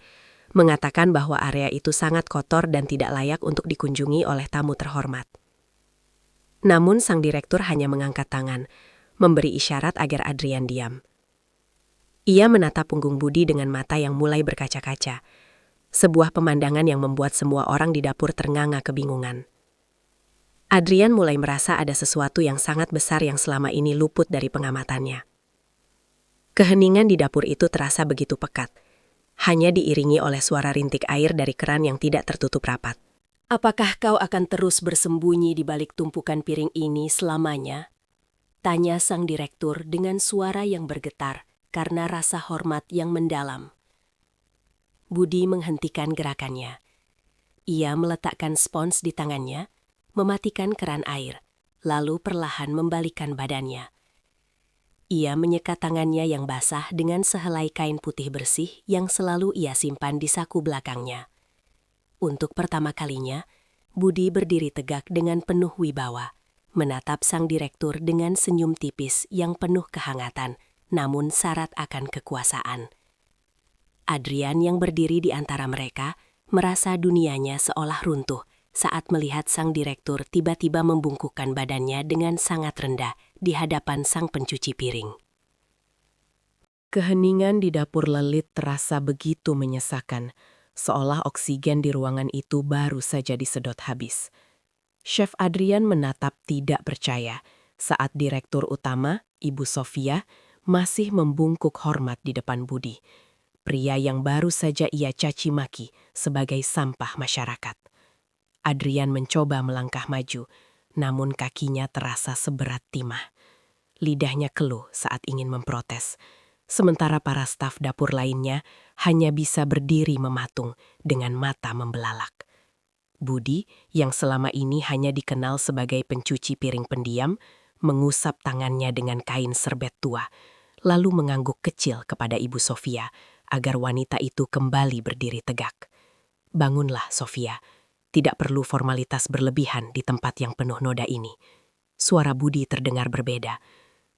Speaker 3: mengatakan bahwa area itu sangat kotor dan tidak layak untuk dikunjungi oleh tamu terhormat. Namun sang direktur hanya mengangkat tangan, memberi isyarat agar Adrian diam. Ia menatap punggung Budi dengan mata yang mulai berkaca-kaca, sebuah pemandangan yang membuat semua orang di dapur ternganga kebingungan. Adrian mulai merasa ada sesuatu yang sangat besar yang selama ini luput dari pengamatannya. Keheningan di dapur itu terasa begitu pekat, hanya diiringi oleh suara rintik air dari keran yang tidak tertutup rapat.
Speaker 2: Apakah kau akan terus bersembunyi di balik tumpukan piring ini selamanya? Tanya sang direktur dengan suara yang bergetar karena rasa hormat yang mendalam. Budi menghentikan gerakannya. Ia meletakkan spons di tangannya, mematikan keran air, lalu perlahan membalikkan badannya. Ia menyekat tangannya yang basah dengan sehelai kain putih bersih yang selalu ia simpan di saku belakangnya. Untuk pertama kalinya, Budi berdiri tegak dengan penuh wibawa, menatap sang direktur dengan senyum tipis yang penuh kehangatan, namun syarat akan kekuasaan. Adrian yang berdiri di antara mereka merasa dunianya seolah runtuh saat melihat sang direktur tiba-tiba membungkukkan badannya dengan sangat rendah di hadapan sang pencuci piring.
Speaker 1: Keheningan di dapur Lelit terasa begitu menyesakan, seolah oksigen di ruangan itu baru saja disedot habis. Chef Adrian menatap tidak percaya saat direktur utama, Ibu Sofia, masih membungkuk hormat di depan Budi, pria yang baru saja ia caci maki sebagai sampah masyarakat. Adrian mencoba melangkah maju, namun kakinya terasa seberat timah. Lidahnya keluh saat ingin memprotes, sementara para staf dapur lainnya hanya bisa berdiri mematung dengan mata membelalak. Budi, yang selama ini hanya dikenal sebagai pencuci piring pendiam, mengusap tangannya dengan kain serbet tua, lalu mengangguk kecil kepada Ibu Sofia agar wanita itu kembali berdiri tegak. Bangunlah, Sofia. Tidak perlu formalitas berlebihan di tempat yang penuh noda ini. Suara Budi terdengar berbeda.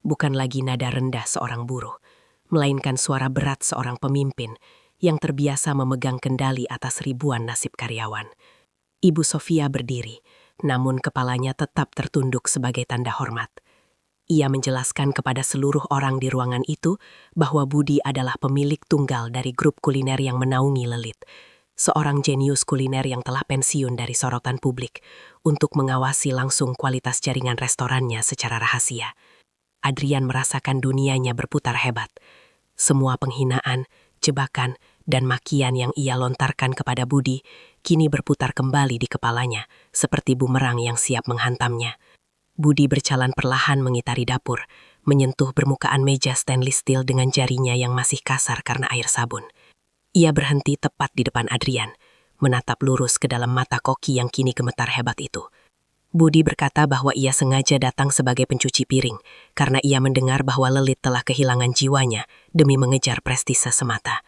Speaker 1: Bukan lagi nada rendah seorang buruh, melainkan suara berat seorang pemimpin yang terbiasa memegang kendali atas ribuan nasib karyawan. Ibu Sofia berdiri, namun kepalanya tetap tertunduk sebagai tanda hormat. Ia menjelaskan kepada seluruh orang di ruangan itu bahwa Budi adalah pemilik tunggal dari grup kuliner yang menaungi Lelit, seorang jenius kuliner yang telah pensiun dari sorotan publik untuk mengawasi langsung kualitas jaringan restorannya secara rahasia. Adrian merasakan dunianya berputar hebat. Semua penghinaan, jebakan, dan makian yang ia lontarkan kepada Budi kini berputar kembali di kepalanya, seperti bumerang yang siap menghantamnya. Budi berjalan perlahan mengitari dapur, menyentuh permukaan meja stainless steel dengan jarinya yang masih kasar karena air sabun. Ia berhenti tepat di depan Adrian, menatap lurus ke dalam mata koki yang kini gemetar hebat itu. Budi berkata bahwa ia sengaja datang sebagai pencuci piring, karena ia mendengar bahwa Lelit telah kehilangan jiwanya demi mengejar prestise semata.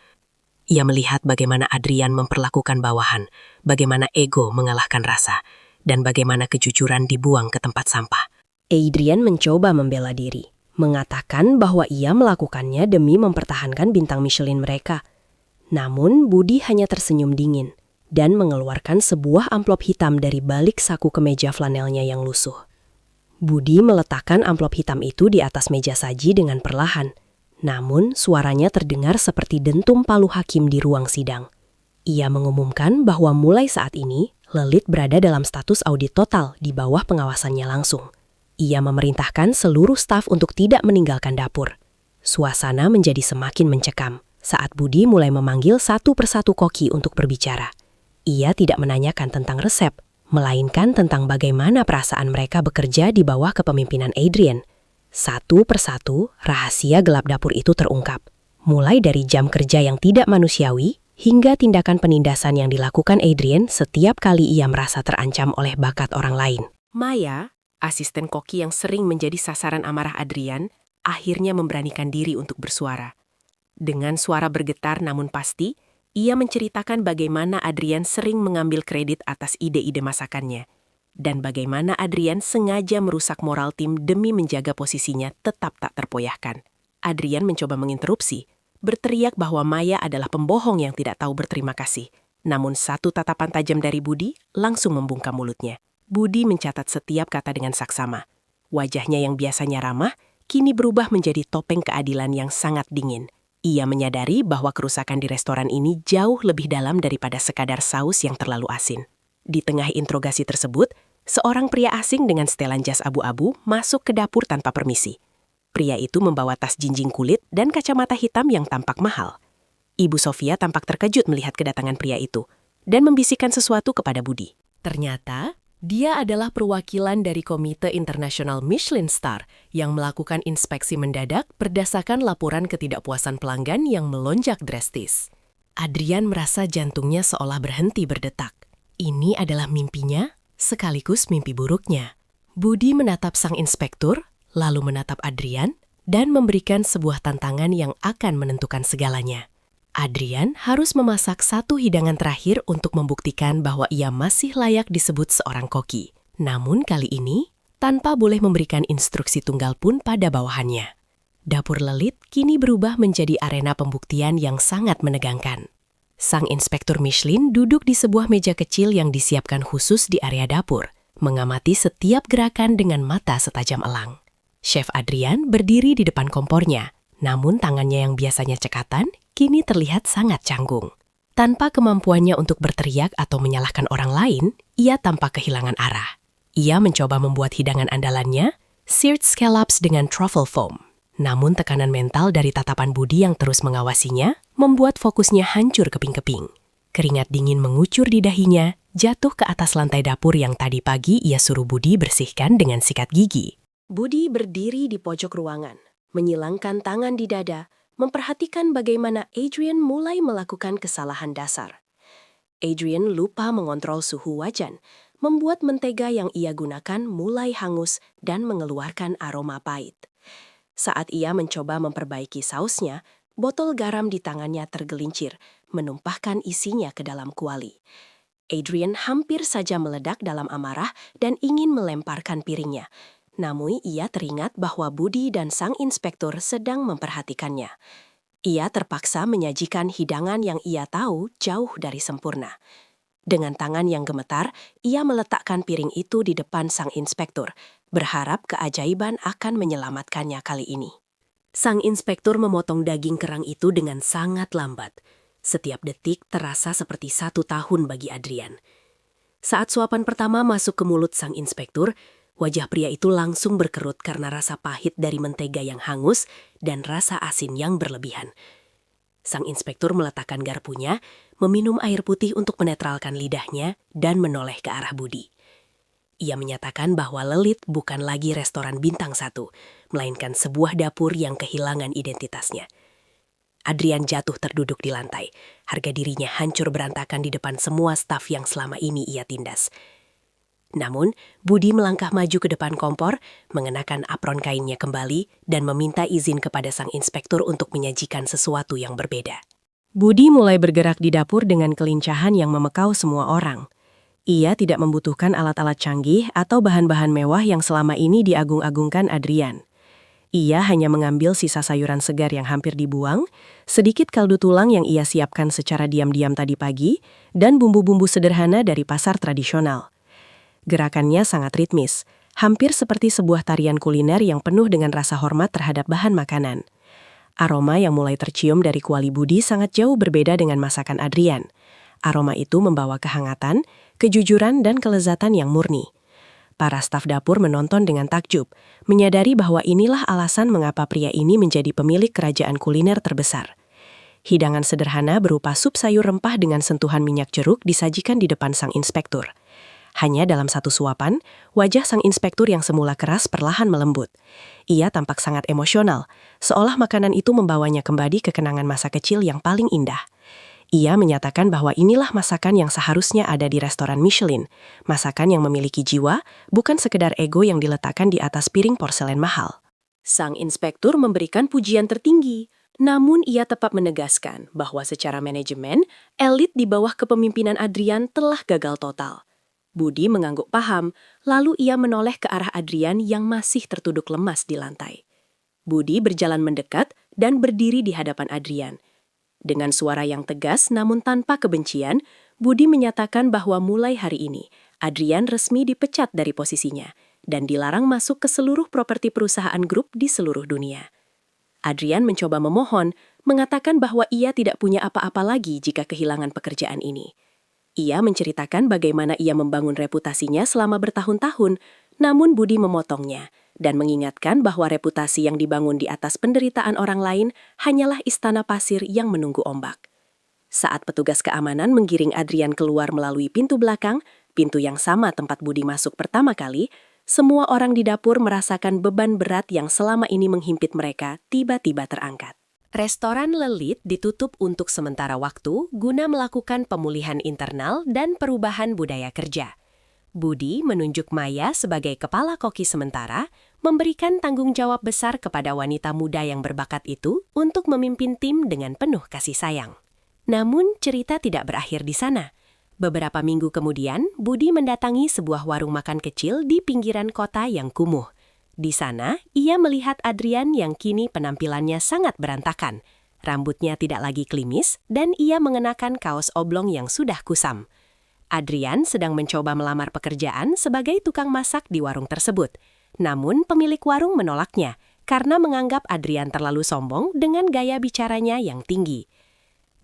Speaker 1: Ia melihat bagaimana Adrian memperlakukan bawahan, bagaimana ego mengalahkan rasa, dan bagaimana kejujuran dibuang ke tempat sampah.
Speaker 2: Adrian mencoba membela diri, mengatakan bahwa ia melakukannya demi mempertahankan bintang Michelin mereka. Namun Budi hanya tersenyum dingin dan mengeluarkan sebuah amplop hitam dari balik saku kemeja flanelnya yang lusuh. Budi meletakkan amplop hitam itu di atas meja saji dengan perlahan, namun suaranya terdengar seperti dentum palu hakim di ruang sidang. Ia mengumumkan bahwa mulai saat ini, Lelit berada dalam status audit total di bawah pengawasannya langsung. Ia memerintahkan seluruh staf untuk tidak meninggalkan dapur. Suasana menjadi semakin mencekam saat Budi mulai memanggil satu persatu koki untuk berbicara. Ia tidak menanyakan tentang resep, melainkan tentang bagaimana perasaan mereka bekerja di bawah kepemimpinan Adrian. Satu persatu, rahasia gelap dapur itu terungkap. Mulai dari jam kerja yang tidak manusiawi, hingga tindakan penindasan yang dilakukan Adrian setiap kali ia merasa terancam oleh bakat orang lain.
Speaker 1: Maya, asisten koki yang sering menjadi sasaran amarah Adrian, akhirnya memberanikan diri untuk bersuara. Dengan suara bergetar namun pasti, ia menceritakan bagaimana Adrian sering mengambil kredit atas ide-ide masakannya, dan bagaimana Adrian sengaja merusak moral tim demi menjaga posisinya tetap tak terpoyahkan. Adrian mencoba menginterupsi, berteriak bahwa Maya adalah pembohong yang tidak tahu berterima kasih. Namun satu tatapan tajam dari Budi langsung membungkam mulutnya. Budi mencatat setiap kata dengan saksama. Wajahnya yang biasanya ramah, kini berubah menjadi topeng keadilan yang sangat dingin. Ia menyadari bahwa kerusakan di restoran ini jauh lebih dalam daripada sekadar saus yang terlalu asin. Di tengah interogasi tersebut, seorang pria asing dengan setelan jas abu-abu masuk ke dapur tanpa permisi. Pria itu membawa tas jinjing kulit dan kacamata hitam yang tampak mahal. Ibu Sofia tampak terkejut melihat kedatangan pria itu dan membisikkan sesuatu kepada Budi.
Speaker 3: Ternyata, dia adalah perwakilan dari Komite Internasional Michelin Star yang melakukan inspeksi mendadak berdasarkan laporan ketidakpuasan pelanggan yang melonjak drastis. Adrian merasa jantungnya seolah berhenti berdetak. Ini adalah mimpinya, sekaligus mimpi buruknya. Budi menatap sang inspektur, lalu menatap Adrian, dan memberikan sebuah tantangan yang akan menentukan segalanya. Adrian harus memasak satu hidangan terakhir untuk membuktikan bahwa ia masih layak disebut seorang koki. Namun kali ini, tanpa boleh memberikan instruksi tunggal pun pada bawahannya. Dapur Lelit kini berubah menjadi arena pembuktian yang sangat menegangkan. Sang inspektur Michelin duduk di sebuah meja kecil yang disiapkan khusus di area dapur, mengamati setiap gerakan dengan mata setajam elang. Chef Adrian berdiri di depan kompornya, namun tangannya yang biasanya cekatan, kini terlihat sangat canggung. Tanpa kemampuannya untuk berteriak atau menyalahkan orang lain, ia tampak kehilangan arah. Ia mencoba membuat hidangan andalannya, seared scallops dengan truffle foam. Namun tekanan mental dari tatapan Budi yang terus mengawasinya, membuat fokusnya hancur keping-keping. Keringat dingin mengucur di dahinya, jatuh ke atas lantai dapur yang tadi pagi ia suruh Budi bersihkan dengan sikat gigi.
Speaker 2: Budi berdiri di pojok ruangan, menyilangkan tangan di dada, memperhatikan bagaimana Adrian mulai melakukan kesalahan dasar. Adrian lupa mengontrol suhu wajan, membuat mentega yang ia gunakan mulai hangus dan mengeluarkan aroma pahit. Saat ia mencoba memperbaiki sausnya, botol garam di tangannya tergelincir, menumpahkan isinya ke dalam kuali. Adrian hampir saja meledak dalam amarah dan ingin melemparkan piringnya. Namun ia teringat bahwa Budi dan sang inspektur sedang memperhatikannya. Ia terpaksa menyajikan hidangan yang ia tahu jauh dari sempurna. Dengan tangan yang gemetar, ia meletakkan piring itu di depan sang inspektur, berharap keajaiban akan menyelamatkannya kali ini. Sang inspektur memotong daging kerang itu dengan sangat lambat. Setiap detik terasa seperti 1 tahun bagi Adrian. Saat suapan pertama masuk ke mulut sang inspektur, wajah pria itu langsung berkerut karena rasa pahit dari mentega yang hangus dan rasa asin yang berlebihan. Sang inspektur meletakkan garpunya, meminum air putih untuk menetralkan lidahnya, dan menoleh ke arah Budi. Ia menyatakan bahwa Lelit bukan lagi restoran bintang 1, melainkan sebuah dapur yang kehilangan identitasnya. Adrian jatuh terduduk di lantai. Harga dirinya hancur berantakan di depan semua staf yang selama ini ia tindas. Namun, Budi melangkah maju ke depan kompor, mengenakan apron kainnya kembali, dan meminta izin kepada sang inspektur untuk menyajikan sesuatu yang berbeda. Budi mulai bergerak di dapur dengan kelincahan yang memekau semua orang. Ia tidak membutuhkan alat-alat canggih atau bahan-bahan mewah yang selama ini diagung-agungkan Adrian. Ia hanya mengambil sisa sayuran segar yang hampir dibuang, sedikit kaldu tulang yang ia siapkan secara diam-diam tadi pagi, dan bumbu-bumbu sederhana dari pasar tradisional. Gerakannya sangat ritmis, hampir seperti sebuah tarian kuliner yang penuh dengan rasa hormat terhadap bahan makanan. Aroma yang mulai tercium dari kuali Budi sangat jauh berbeda dengan masakan Adrian. Aroma itu membawa kehangatan, kejujuran, dan kelezatan yang murni.
Speaker 1: Para staf dapur menonton dengan takjub, menyadari bahwa inilah alasan mengapa pria ini menjadi pemilik kerajaan kuliner terbesar. Hidangan sederhana berupa sup sayur rempah dengan sentuhan minyak jeruk disajikan di depan sang inspektur. Hanya dalam satu suapan, wajah sang inspektur yang semula keras perlahan melembut. Ia tampak sangat emosional, seolah makanan itu membawanya kembali ke kenangan masa kecil yang paling indah. Ia menyatakan bahwa inilah masakan yang seharusnya ada di restoran Michelin, masakan yang memiliki jiwa, bukan sekedar ego yang diletakkan di atas piring porselen mahal. Sang inspektur memberikan pujian tertinggi, namun ia tetap menegaskan bahwa secara manajemen, elit di bawah kepemimpinan Adrian telah gagal total. Budi mengangguk paham, lalu ia menoleh ke arah Adrian yang masih tertuduk lemas di lantai. Budi berjalan mendekat dan berdiri di hadapan Adrian. Dengan suara yang tegas namun tanpa kebencian, Budi menyatakan bahwa mulai hari ini, Adrian resmi dipecat dari posisinya dan dilarang masuk ke seluruh properti perusahaan grup di seluruh dunia. Adrian mencoba memohon, mengatakan bahwa ia tidak punya apa-apa lagi jika kehilangan pekerjaan ini. Ia menceritakan bagaimana ia membangun reputasinya selama bertahun-tahun, namun Budi memotongnya dan mengingatkan bahwa reputasi yang dibangun di atas penderitaan orang lain hanyalah istana pasir yang menunggu ombak. Saat petugas keamanan menggiring Adrian keluar melalui pintu belakang, pintu yang sama tempat Budi masuk pertama kali, semua orang di dapur merasakan beban berat yang selama ini menghimpit mereka tiba-tiba terangkat.
Speaker 2: Restoran Lelit ditutup untuk sementara waktu guna melakukan pemulihan internal dan perubahan budaya kerja. Budi menunjuk Maya sebagai kepala koki sementara, memberikan tanggung jawab besar kepada wanita muda yang berbakat itu untuk memimpin tim dengan penuh kasih sayang. Namun cerita tidak berakhir di sana. Beberapa minggu kemudian, Budi mendatangi sebuah warung makan kecil di pinggiran kota yang kumuh. Di sana, ia melihat Adrian yang kini penampilannya sangat berantakan. Rambutnya tidak lagi klimis dan ia mengenakan kaos oblong yang sudah kusam. Adrian sedang mencoba melamar pekerjaan sebagai tukang masak di warung tersebut. Namun pemilik warung menolaknya karena menganggap Adrian terlalu sombong dengan gaya bicaranya yang tinggi.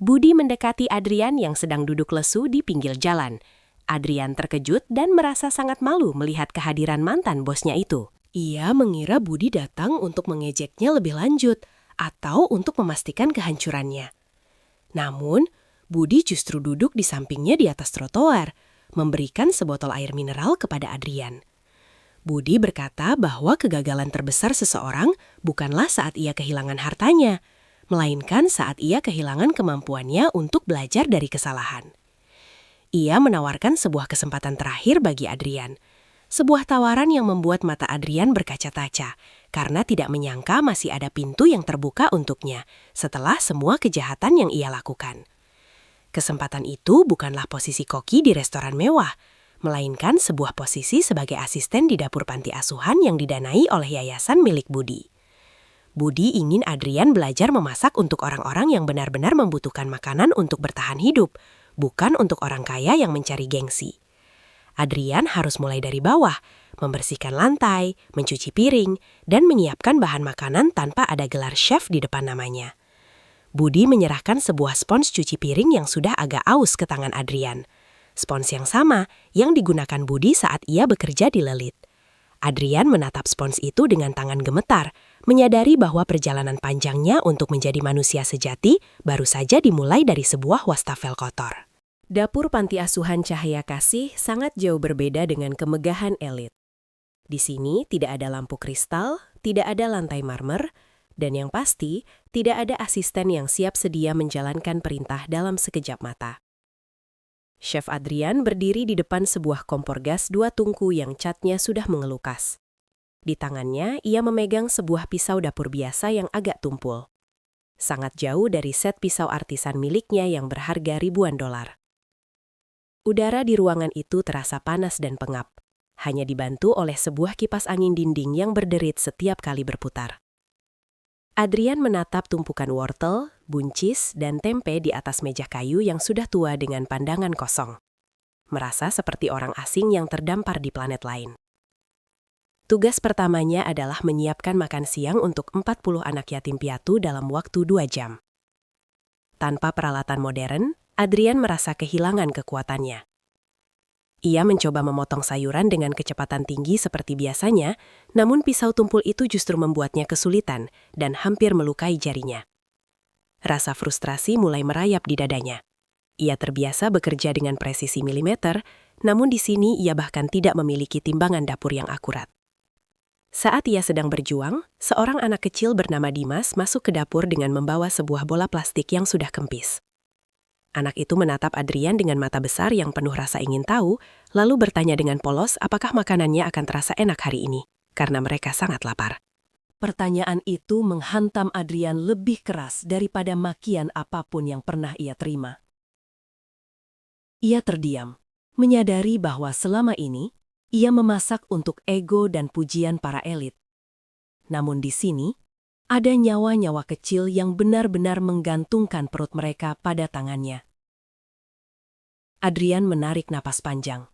Speaker 2: Budi mendekati Adrian yang sedang duduk lesu di pinggir jalan. Adrian terkejut dan merasa sangat malu melihat kehadiran mantan bosnya itu.
Speaker 1: Ia mengira Budi datang untuk mengejeknya lebih lanjut atau untuk memastikan kehancurannya. Namun, Budi justru duduk di sampingnya di atas trotoar, memberikan sebotol air mineral kepada Adrian. Budi berkata bahwa kegagalan terbesar seseorang bukanlah saat ia kehilangan hartanya, melainkan saat ia kehilangan kemampuannya untuk belajar dari kesalahan. Ia menawarkan sebuah kesempatan terakhir bagi Adrian. Sebuah tawaran yang membuat mata Adrian berkaca-kaca, karena tidak menyangka masih ada pintu yang terbuka untuknya setelah semua kejahatan yang ia lakukan. Kesempatan itu bukanlah posisi koki di restoran mewah, melainkan sebuah posisi sebagai asisten di dapur panti asuhan yang didanai oleh yayasan milik Budi. Budi ingin Adrian belajar memasak untuk orang-orang yang benar-benar membutuhkan makanan untuk bertahan hidup, bukan untuk orang kaya yang mencari gengsi. Adrian harus mulai dari bawah, membersihkan lantai, mencuci piring, dan menyiapkan bahan makanan tanpa ada gelar chef di depan namanya. Budi menyerahkan sebuah spons cuci piring yang sudah agak aus ke tangan Adrian. Spons yang sama yang digunakan Budi saat ia bekerja di Lelit. Adrian menatap spons itu dengan tangan gemetar, menyadari bahwa perjalanan panjangnya untuk menjadi manusia sejati baru saja dimulai dari sebuah wastafel kotor.
Speaker 2: Dapur panti asuhan Cahaya Kasih sangat jauh berbeda dengan kemegahan elit. Di sini tidak ada lampu kristal, tidak ada lantai marmer, dan yang pasti tidak ada asisten yang siap sedia menjalankan perintah dalam sekejap mata. Chef Adrian berdiri di depan sebuah kompor gas 2 tungku yang catnya sudah mengelukas. Di tangannya ia memegang sebuah pisau dapur biasa yang agak tumpul. Sangat jauh dari set pisau artisan miliknya yang berharga ribuan dolar. Udara di ruangan itu terasa panas dan pengap, hanya dibantu oleh sebuah kipas angin dinding yang berderit setiap kali berputar. Adrian menatap tumpukan wortel, buncis, dan tempe di atas meja kayu yang sudah tua dengan pandangan kosong. Merasa seperti orang asing yang terdampar di planet lain. Tugas pertamanya adalah menyiapkan makan siang untuk 40 anak yatim piatu dalam waktu 2 jam. Tanpa peralatan modern, Adrian merasa kehilangan kekuatannya.
Speaker 1: Ia mencoba memotong sayuran dengan kecepatan tinggi seperti biasanya, namun pisau tumpul itu justru membuatnya kesulitan dan hampir melukai jarinya. Rasa frustrasi mulai merayap di dadanya. Ia terbiasa bekerja dengan presisi milimeter, namun di sini ia bahkan tidak memiliki timbangan dapur yang akurat. Saat ia sedang berjuang, seorang anak kecil bernama Dimas masuk ke dapur dengan membawa sebuah bola plastik yang sudah kempis. Anak itu menatap Adrian dengan mata besar yang penuh rasa ingin tahu, lalu bertanya dengan polos apakah makanannya akan terasa enak hari ini, karena mereka sangat lapar.
Speaker 3: Pertanyaan itu menghantam Adrian lebih keras daripada makian apapun yang pernah ia terima. Ia terdiam, menyadari bahwa selama ini ia memasak untuk ego dan pujian para elit. Namun di sini, ada nyawa-nyawa kecil yang benar-benar menggantungkan perut mereka pada tangannya. Adrian menarik napas panjang,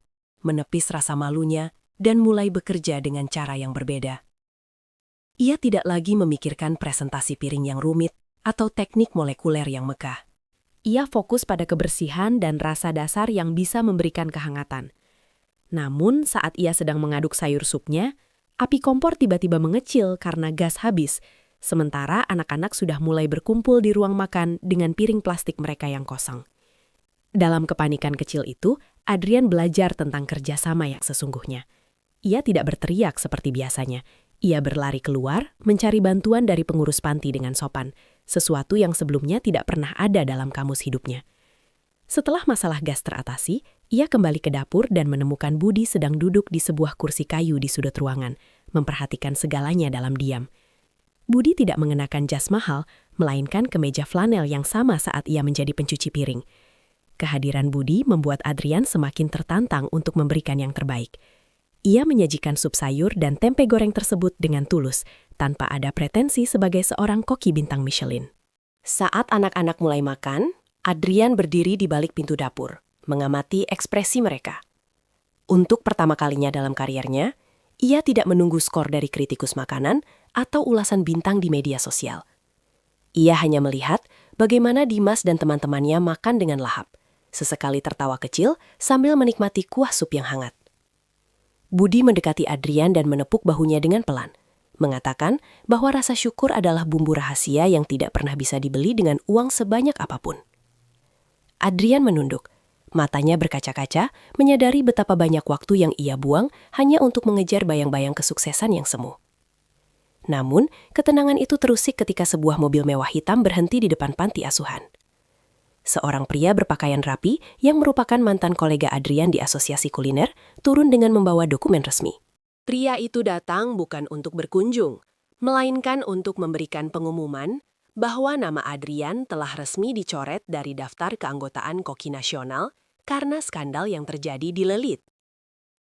Speaker 3: menepis rasa malunya, dan mulai bekerja dengan cara yang berbeda. Ia tidak lagi memikirkan presentasi piring yang rumit atau teknik molekuler yang megah. Ia fokus pada kebersihan dan rasa dasar yang bisa memberikan kehangatan. Namun saat ia sedang mengaduk sayur supnya, api kompor tiba-tiba mengecil karena gas habis, sementara anak-anak sudah mulai berkumpul di ruang makan dengan piring plastik mereka yang kosong. Dalam kepanikan kecil itu, Adrian belajar tentang kerjasama yang sesungguhnya. Ia tidak berteriak seperti biasanya. Ia berlari keluar, mencari bantuan dari pengurus panti dengan sopan, sesuatu yang sebelumnya tidak pernah ada dalam kamus hidupnya. Setelah masalah gas teratasi, ia kembali ke dapur dan menemukan Budi sedang duduk di sebuah kursi kayu di sudut ruangan, memperhatikan segalanya dalam diam. Budi tidak mengenakan jas mahal, melainkan kemeja flanel yang sama saat ia menjadi pencuci piring. Kehadiran Budi membuat Adrian semakin tertantang untuk memberikan yang terbaik. Ia menyajikan sup sayur dan tempe goreng tersebut dengan tulus, tanpa ada pretensi sebagai seorang koki bintang Michelin. Saat anak-anak mulai makan, Adrian berdiri di balik pintu dapur, mengamati ekspresi mereka. Untuk pertama kalinya dalam kariernya, ia tidak menunggu skor dari kritikus makanan atau ulasan bintang di media sosial. Ia hanya melihat bagaimana Dimas dan teman-temannya makan dengan lahap, sesekali tertawa kecil sambil menikmati kuah sup yang hangat. Budi mendekati Adrian dan menepuk bahunya dengan pelan, mengatakan bahwa rasa syukur adalah bumbu rahasia yang tidak pernah bisa dibeli dengan uang sebanyak apapun. Adrian menunduk, matanya berkaca-kaca, menyadari betapa banyak waktu yang ia buang hanya untuk mengejar bayang-bayang kesuksesan yang semu. Namun, ketenangan itu terusik ketika sebuah mobil mewah hitam berhenti di depan panti asuhan. Seorang pria berpakaian rapi yang merupakan mantan kolega Adrian di asosiasi kuliner turun dengan membawa dokumen resmi. Pria itu datang bukan untuk berkunjung, melainkan untuk memberikan pengumuman bahwa nama Adrian telah resmi dicoret dari daftar keanggotaan Koki Nasional karena skandal yang terjadi di Lelit.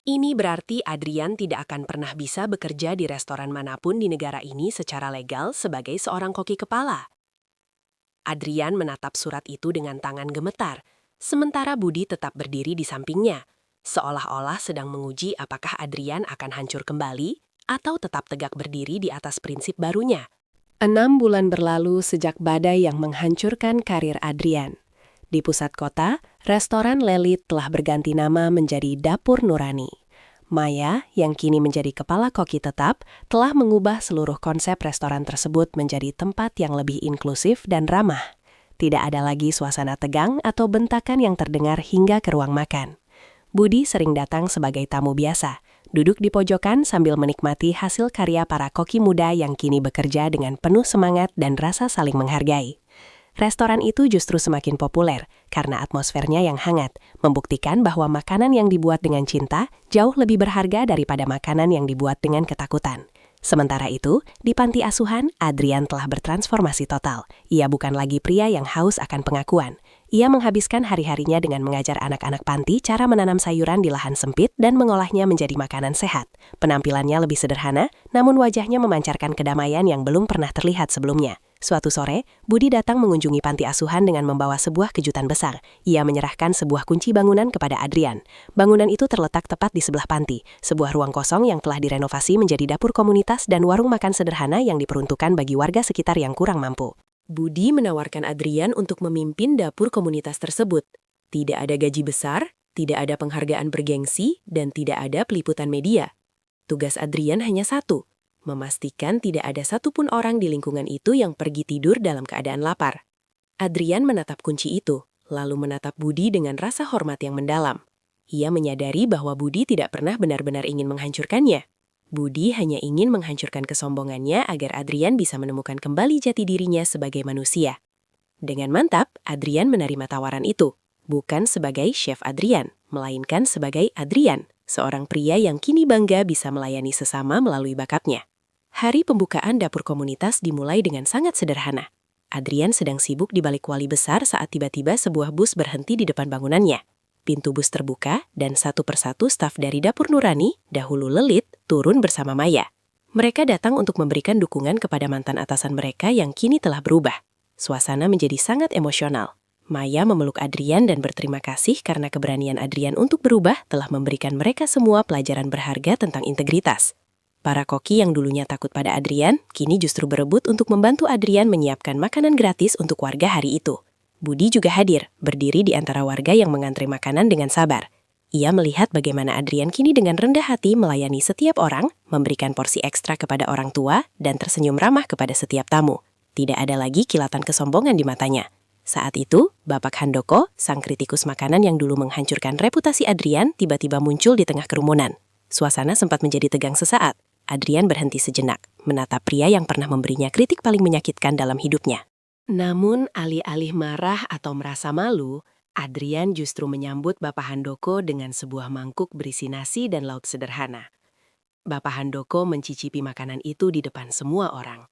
Speaker 3: Ini berarti Adrian tidak akan pernah bisa bekerja di restoran manapun di negara ini secara legal sebagai seorang koki kepala. Adrian menatap surat itu dengan tangan gemetar, sementara Budi tetap berdiri di sampingnya, seolah-olah sedang menguji apakah Adrian akan hancur kembali atau tetap tegak berdiri di atas prinsip barunya. 6 bulan berlalu sejak badai yang menghancurkan karir Adrian. Di pusat kota, restoran Lelit telah berganti nama menjadi Dapur Nurani. Maya, yang kini menjadi kepala koki tetap, telah mengubah seluruh konsep restoran tersebut menjadi tempat yang lebih inklusif dan ramah. Tidak ada lagi suasana tegang atau bentakan yang terdengar hingga ke ruang makan. Budi sering datang sebagai tamu biasa, duduk di pojokan sambil menikmati hasil karya para koki muda yang kini bekerja dengan penuh semangat dan rasa saling menghargai. Restoran itu justru semakin populer karena atmosfernya yang hangat, membuktikan bahwa makanan yang dibuat dengan cinta jauh lebih berharga daripada makanan yang dibuat dengan ketakutan. Sementara itu, di panti asuhan, Adrian telah bertransformasi total. Ia bukan lagi pria yang haus akan pengakuan. Ia menghabiskan hari-harinya dengan mengajar anak-anak panti cara menanam sayuran di lahan sempit dan mengolahnya menjadi makanan sehat. Penampilannya lebih sederhana, namun wajahnya memancarkan kedamaian yang belum pernah terlihat sebelumnya. Suatu sore, Budi datang mengunjungi panti asuhan dengan membawa sebuah kejutan besar. Ia menyerahkan sebuah kunci bangunan kepada Adrian. Bangunan itu terletak tepat di sebelah panti, sebuah ruang kosong yang telah direnovasi menjadi dapur komunitas dan warung makan sederhana yang diperuntukkan bagi warga sekitar yang kurang mampu. Budi menawarkan Adrian untuk memimpin dapur komunitas tersebut. Tidak ada gaji besar,
Speaker 1: Tidak ada penghargaan bergengsi dan tidak ada peliputan media. Tugas Adrian hanya satu, memastikan tidak ada satupun orang di lingkungan itu yang pergi tidur dalam keadaan lapar. Adrian menatap kunci itu, lalu menatap Budi dengan rasa hormat yang mendalam. Ia menyadari bahwa Budi tidak pernah benar-benar ingin menghancurkannya. Budi hanya ingin menghancurkan kesombongannya agar Adrian bisa menemukan kembali jati dirinya sebagai manusia. Dengan mantap, Adrian menerima tawaran itu, bukan sebagai Chef Adrian, melainkan sebagai Adrian, seorang pria yang kini bangga bisa melayani sesama melalui bakatnya. Hari pembukaan dapur komunitas dimulai dengan sangat sederhana. Adrian sedang sibuk di balik kuali besar saat tiba-tiba sebuah bus berhenti di depan bangunannya. Pintu bus terbuka dan satu persatu staf dari Dapur Nurani, dahulu Lelit, turun bersama Maya. Mereka datang untuk memberikan dukungan kepada mantan atasan mereka yang kini telah berubah. Suasana menjadi sangat emosional. Maya memeluk Adrian dan berterima kasih karena keberanian Adrian untuk berubah telah memberikan mereka semua pelajaran berharga tentang integritas. Para koki yang dulunya takut pada Adrian, kini justru berebut untuk membantu Adrian menyiapkan makanan gratis untuk warga hari itu. Budi juga hadir, berdiri di antara warga yang mengantre makanan dengan sabar. Ia melihat bagaimana Adrian kini dengan rendah hati melayani setiap orang, memberikan porsi ekstra kepada orang tua, dan tersenyum ramah kepada setiap tamu. Tidak ada lagi kilatan kesombongan di matanya. Saat itu, Bapak Handoko, sang kritikus makanan yang dulu menghancurkan reputasi Adrian, tiba-tiba muncul di tengah kerumunan. Suasana sempat menjadi tegang sesaat. Adrian berhenti sejenak, menatap pria yang pernah memberinya kritik paling menyakitkan dalam hidupnya. Namun, alih-alih marah atau merasa malu, Adrian justru menyambut Bapak Handoko dengan sebuah mangkuk berisi nasi dan lauk sederhana. Bapak Handoko mencicipi makanan itu di depan semua orang.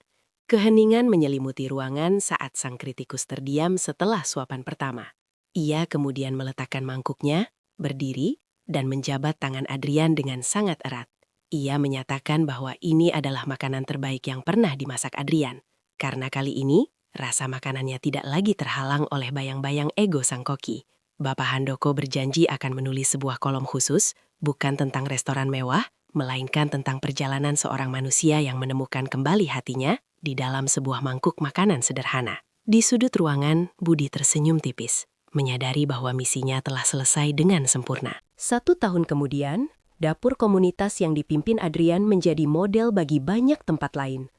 Speaker 1: Keheningan menyelimuti ruangan saat sang kritikus terdiam setelah suapan pertama. Ia kemudian meletakkan mangkuknya, berdiri, dan menjabat tangan Adrian dengan sangat erat. Ia menyatakan bahwa ini adalah makanan terbaik yang pernah dimasak Adrian. Karena kali ini, rasa makanannya tidak lagi terhalang oleh bayang-bayang ego sang koki. Bapak Handoko berjanji akan menulis sebuah kolom khusus, bukan tentang restoran mewah, melainkan tentang perjalanan seorang manusia yang menemukan kembali hatinya di dalam sebuah mangkuk makanan sederhana. Di sudut ruangan, Budi tersenyum tipis, menyadari bahwa misinya telah selesai dengan sempurna.
Speaker 2: 1 tahun kemudian, dapur komunitas yang dipimpin Adrian menjadi model bagi banyak tempat lain.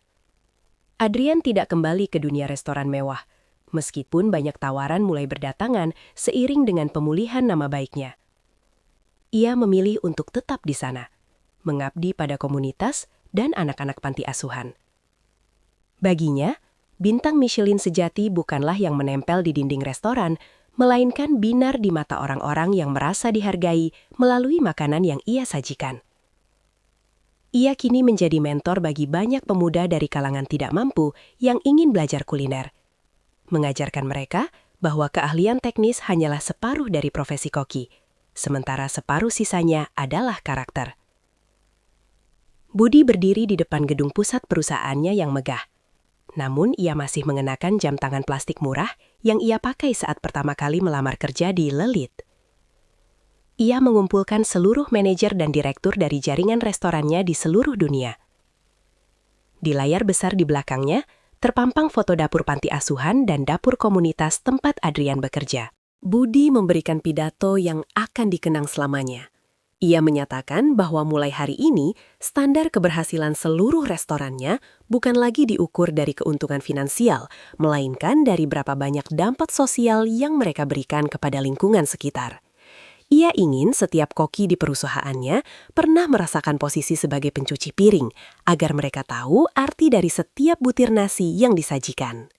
Speaker 2: Adrian tidak kembali ke dunia restoran mewah, meskipun banyak tawaran mulai berdatangan seiring dengan pemulihan nama baiknya. Ia memilih untuk tetap di sana, mengabdi pada komunitas dan anak-anak panti asuhan. Baginya, bintang Michelin sejati bukanlah yang menempel di dinding restoran, melainkan binar di mata orang-orang yang merasa dihargai melalui makanan yang ia sajikan. Ia kini menjadi mentor bagi banyak pemuda dari kalangan tidak mampu yang ingin belajar kuliner. Mengajarkan mereka bahwa keahlian teknis hanyalah separuh dari profesi koki, sementara separuh sisanya adalah karakter. Budi berdiri di depan gedung pusat perusahaannya yang megah. Namun ia masih mengenakan jam tangan plastik murah yang ia pakai saat pertama kali melamar kerja di Lelit. Ia mengumpulkan seluruh manajer dan direktur dari jaringan restorannya di seluruh dunia. Di layar besar di belakangnya, terpampang foto dapur panti asuhan dan dapur komunitas tempat Adrian bekerja.
Speaker 1: Budi memberikan pidato yang akan dikenang selamanya. Ia menyatakan bahwa mulai hari ini, standar keberhasilan seluruh restorannya bukan lagi diukur dari keuntungan finansial, melainkan dari berapa banyak dampak sosial yang mereka berikan kepada lingkungan sekitar. Ia ingin setiap koki di perusahaannya pernah merasakan posisi sebagai pencuci piring, agar mereka tahu arti dari setiap butir nasi yang disajikan.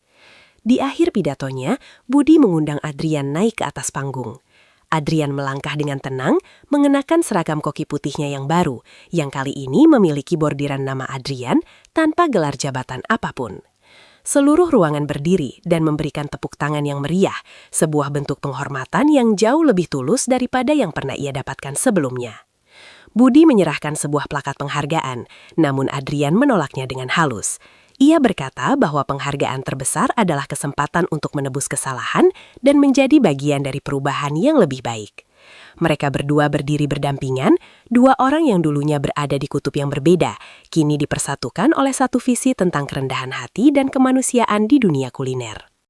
Speaker 1: Di akhir pidatonya, Budi mengundang Adrian naik ke atas panggung. Adrian melangkah dengan tenang, mengenakan seragam koki putihnya yang baru, yang kali ini memiliki bordiran nama Adrian tanpa gelar jabatan apapun. Seluruh ruangan berdiri dan memberikan tepuk tangan yang meriah, sebuah bentuk penghormatan yang jauh lebih tulus daripada yang pernah ia dapatkan sebelumnya. Budi menyerahkan sebuah plakat penghargaan, namun Adrian menolaknya dengan halus. Ia berkata bahwa penghargaan terbesar adalah kesempatan untuk menebus kesalahan dan menjadi bagian dari perubahan yang lebih baik. Mereka berdua berdiri berdampingan, dua orang yang dulunya berada di kutub yang berbeda, kini dipersatukan oleh satu visi tentang kerendahan hati dan kemanusiaan di dunia kuliner.